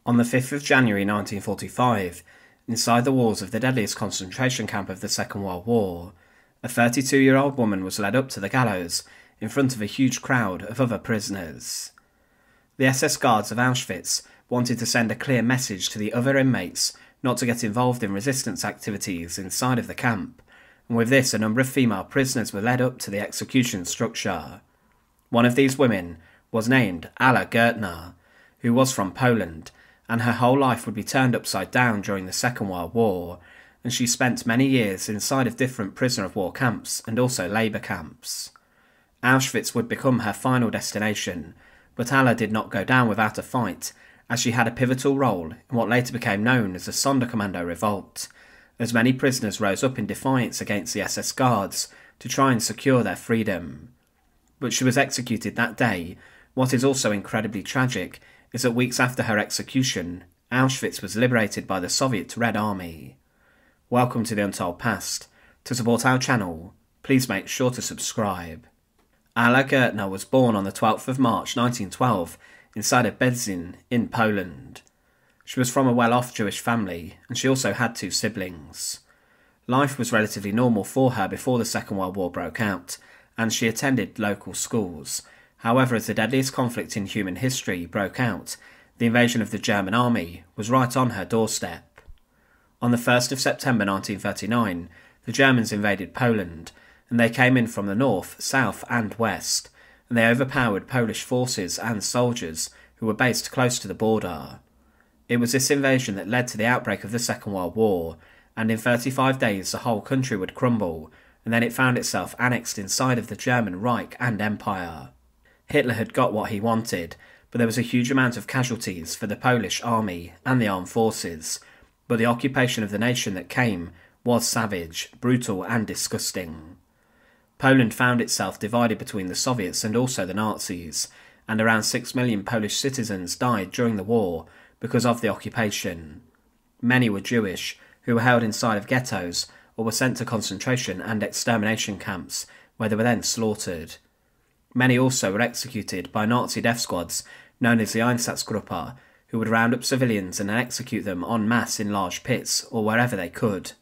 On the 5th of January 1945, inside the walls of the deadliest concentration camp of the Second World War, a 32-year-old woman was led up to the gallows in front of a huge crowd of other prisoners. The SS guards of Auschwitz wanted to send a clear message to the other inmates not to get involved in resistance activities inside of the camp, and with this a number of female prisoners were led up to the execution structure. One of these women was named Ala Gertner, who was from Poland, and her whole life would be turned upside down during the Second World War, and she spent many years inside of different prisoner of war camps and also labour camps. Auschwitz would become her final destination, but Ala did not go down without a fight, as she had a pivotal role in what later became known as the Sonderkommando Revolt, as many prisoners rose up in defiance against the SS guards to try and secure their freedom. But she was executed that day. What is also incredibly tragic is that weeks after her execution, Auschwitz was liberated by the Soviet Red Army. Welcome to The Untold Past. To support our channel, please make sure to subscribe. Ala Gertner was born on the 12th of March 1912 inside of Bedzin in Poland. She was from a well-off Jewish family, and she also had 2 siblings. Life was relatively normal for her before the Second World War broke out, and she attended local schools. However, as the deadliest conflict in human history broke out, the invasion of the German army was right on her doorstep. On the 1st of September 1939, the Germans invaded Poland, and they came in from the north, south and west, and they overpowered Polish forces and soldiers who were based close to the border. It was this invasion that led to the outbreak of the Second World War, and in 35 days the whole country would crumble, and then it found itself annexed inside of the German Reich and Empire. Hitler had got what he wanted, but there was a huge amount of casualties for the Polish army and the armed forces, but the occupation of the nation that came was savage, brutal and disgusting. Poland found itself divided between the Soviets and also the Nazis, and around 6 million Polish citizens died during the war because of the occupation. Many were Jewish, who were held inside of ghettos or were sent to concentration and extermination camps, where they were then slaughtered. Many also were executed by Nazi death squads known as the Einsatzgruppe, who would round up civilians and execute them en masse in large pits or wherever they could.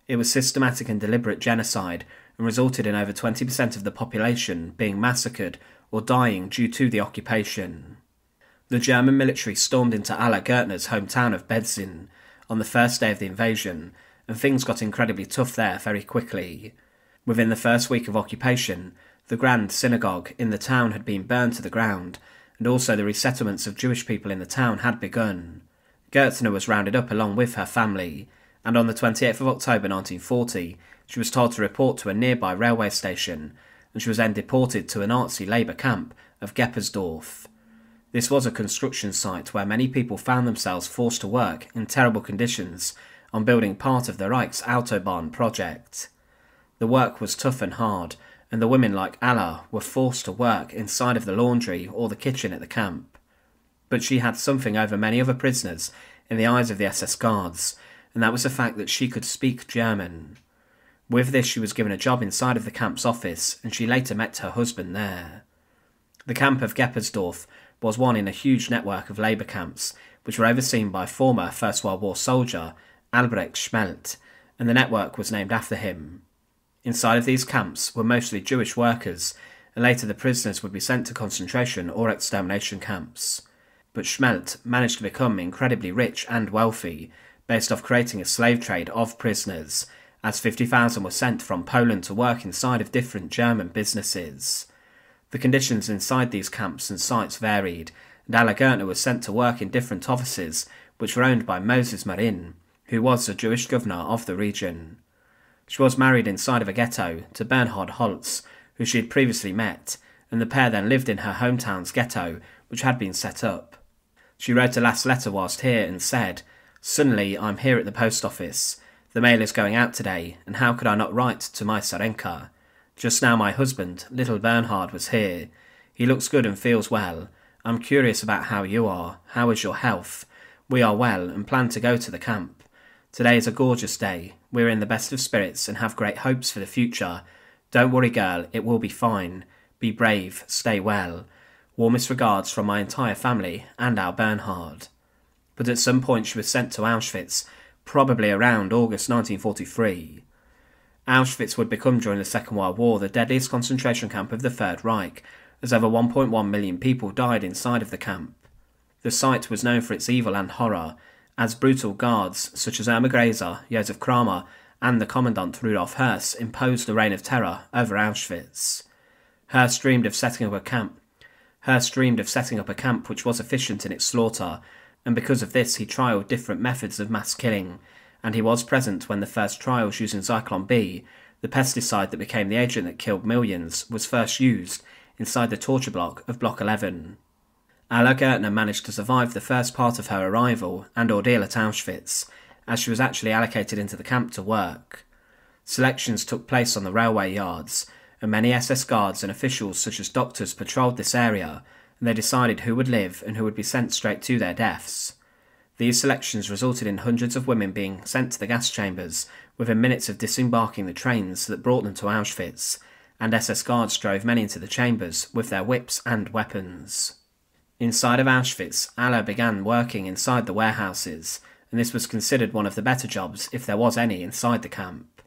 It was systematic and deliberate genocide, and resulted in over 20% of the population being massacred or dying due to the occupation. The German military stormed into Ala Gertner's hometown of Bedzin on the first day of the invasion, and things got incredibly tough there very quickly. Within the first week of occupation, the Grand Synagogue in the town had been burned to the ground, and also the resettlements of Jewish people in the town had begun. Gertner was rounded up along with her family, and on the 28th of October 1940, she was told to report to a nearby railway station, and she was then deported to a Nazi labour camp of Geppersdorf. This was a construction site where many people found themselves forced to work in terrible conditions on building part of the Reich's Autobahn project. The work was tough and hard, and the women like Ala were forced to work inside of the laundry or the kitchen at the camp. But she had something over many other prisoners in the eyes of the SS guards, and that was the fact that she could speak German. With this, she was given a job inside of the camp's office, and she later met her husband there. The camp of Geppersdorf was one in a huge network of labour camps, which were overseen by former First World War soldier Albrecht Schmeldt, and the network was named after him. Inside of these camps were mostly Jewish workers, and later the prisoners would be sent to concentration or extermination camps. But Schmeldt managed to become incredibly rich and wealthy, based off creating a slave trade of prisoners, as 50,000 were sent from Poland to work inside of different German businesses. The conditions inside these camps and sites varied, and Ala Gertner was sent to work in different offices which were owned by Moses Marin, who was the Jewish governor of the region. She was married inside of a ghetto to Bernhard Holtz, who she had previously met, and the pair then lived in her hometown's ghetto, which had been set up. She wrote a last letter whilst here and said, "Suddenly I'm here at the post office. The mail is going out today, and how could I not write to my Sarenka? Just now my husband, little Bernhard, was here. He looks good and feels well. I'm curious about how you are. How is your health? We are well and plan to go to the camp. Today is a gorgeous day. We're in the best of spirits and have great hopes for the future. Don't worry, girl, it will be fine. Be brave, stay well. Warmest regards from my entire family and our Bernhard." but at some point she was sent to Auschwitz, probably around August 1943. Auschwitz would become during the Second World War the deadliest concentration camp of the Third Reich, as over 1.1 million people died inside of the camp. The site was known for its evil and horror, as brutal guards such as Irma Grazer, Josef Kramer, and the Commandant Rudolf Höss imposed a reign of terror over Auschwitz. Höss dreamed of setting up a camp which was efficient in its slaughter, and because of this he trialled different methods of mass killing, and he was present when the first trials using Zyklon B, the pesticide that became the agent that killed millions, was first used inside the torture block of Block 11. Alla Gertner managed to survive the first part of her arrival and ordeal at Auschwitz, as she was actually allocated into the camp to work. Selections took place on the railway yards, and many SS guards and officials such as doctors patrolled this area, and they decided who would live and who would be sent straight to their deaths. These selections resulted in hundreds of women being sent to the gas chambers within minutes of disembarking the trains that brought them to Auschwitz, and SS guards drove many into the chambers with their whips and weapons. Inside of Auschwitz, Alla began working inside the warehouses, and this was considered one of the better jobs, if there was any, inside the camp.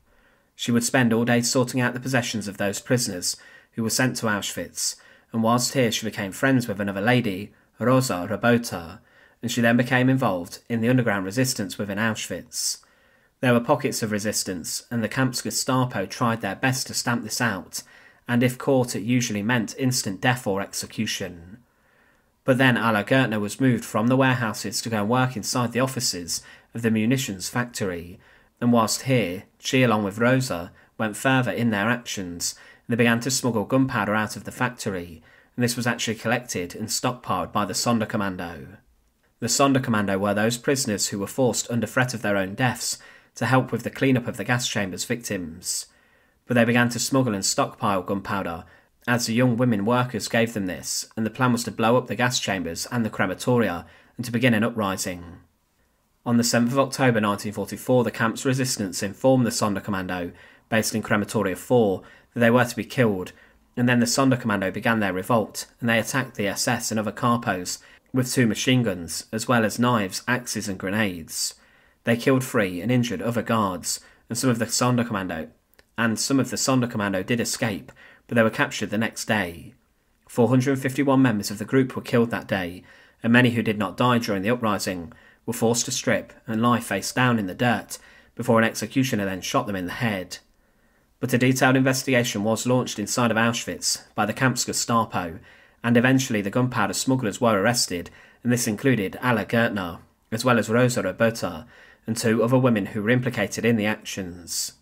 She would spend all day sorting out the possessions of those prisoners who were sent to Auschwitz, and whilst here she became friends with another lady, Rosa Rabota, and she then became involved in the underground resistance within Auschwitz. There were pockets of resistance, and the camp's Gestapo tried their best to stamp this out, and if caught it usually meant instant death or execution. But then Alla Gertner was moved from the warehouses to go and work inside the offices of the munitions factory, and whilst here, she along with Rosa went further in their actions, and they began to smuggle gunpowder out of the factory, and this was actually collected and stockpiled by the Sonderkommando. The Sonderkommando were those prisoners who were forced under threat of their own deaths to help with the clean-up of the gas chambers' victims. But they began to smuggle and stockpile gunpowder, as the young women workers gave them this, and the plan was to blow up the gas chambers and the crematoria, and to begin an uprising. On the 7th of October 1944, the camp's resistance informed the Sonderkommando, based in Crematoria 4, that they were to be killed, and then the Sonderkommando began their revolt, and they attacked the SS and other capos with 2 machine guns, as well as knives, axes and grenades. They killed 3 and injured other guards, and some of the Sonderkommando did escape, but they were captured the next day. 451 members of the group were killed that day, and many who did not die during the uprising were forced to strip and lie face down in the dirt before an executioner then shot them in the head. But a detailed investigation was launched inside of Auschwitz by the camp's Gestapo, and eventually the gunpowder smugglers were arrested, and this included Alla Gertner, as well as Rosa Rabota, and 2 other women who were implicated in the actions.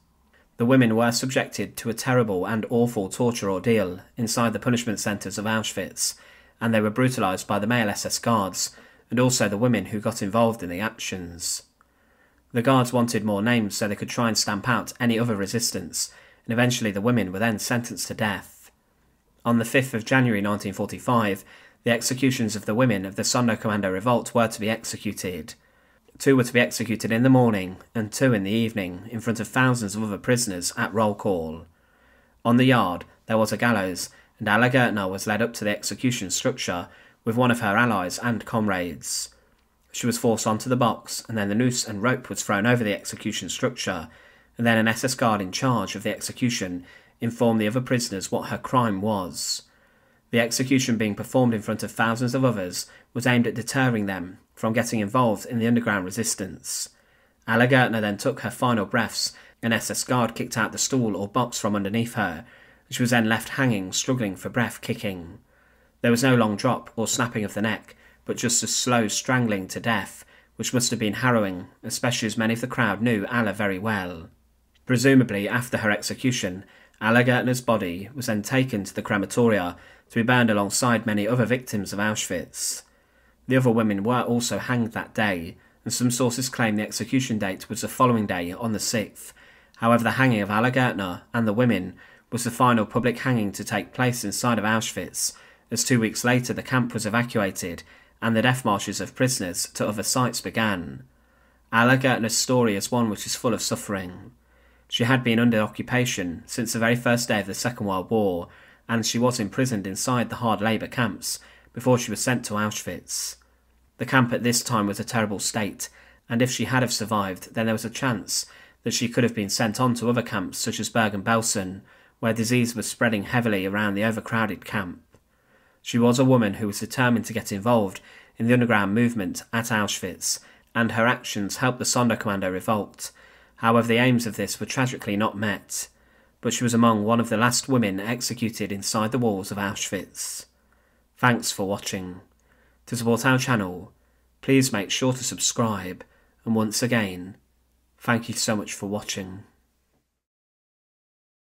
The women were subjected to a terrible and awful torture ordeal inside the punishment centres of Auschwitz, and they were brutalised by the male SS guards, and also the women who got involved in the actions. The guards wanted more names so they could try and stamp out any other resistance, and eventually the women were then sentenced to death. On the 5th of January 1945, the executions of the women of the Sonderkommando Revolt were to be executed. 2 were to be executed in the morning, and 2 in the evening, in front of thousands of other prisoners at roll call. On the yard, there was a gallows, and Alla Gertner was led up to the execution structure with one of her allies and comrades. She was forced onto the box, and then the noose and rope was thrown over the execution structure, and then an SS guard in charge of the execution informed the other prisoners what her crime was. The execution being performed in front of thousands of others was aimed at deterring them from getting involved in the underground resistance. Alla Gertner then took her final breaths, an SS guard kicked out the stool or box from underneath her, and she was then left hanging, struggling for breath, kicking. There was no long drop or snapping of the neck, but just a slow strangling to death, which must have been harrowing, especially as many of the crowd knew Alla very well. Presumably, after her execution, Alla Gertner's body was then taken to the crematoria to be burned alongside many other victims of Auschwitz. The other women were also hanged that day, and some sources claim the execution date was the following day on the 6th. However, the hanging of Alla Gertner and the women was the final public hanging to take place inside of Auschwitz, as 2 weeks later the camp was evacuated and the death marches of prisoners to other sites began. Alla Gertner's story is one which is full of suffering. She had been under occupation since the very first day of the Second World War, and she was imprisoned inside the hard labour camps before she was sent to Auschwitz. The camp at this time was a terrible state, and if she had have survived, then there was a chance that she could have been sent on to other camps such as Bergen-Belsen, where disease was spreading heavily around the overcrowded camp. She was a woman who was determined to get involved in the underground movement at Auschwitz, and her actions helped the Sonderkommando Revolt. However, the aims of this were tragically not met, but she was among one of the last women executed inside the walls of Auschwitz. Thanks for watching. To support our channel, please make sure to subscribe, and once again, thank you so much for watching.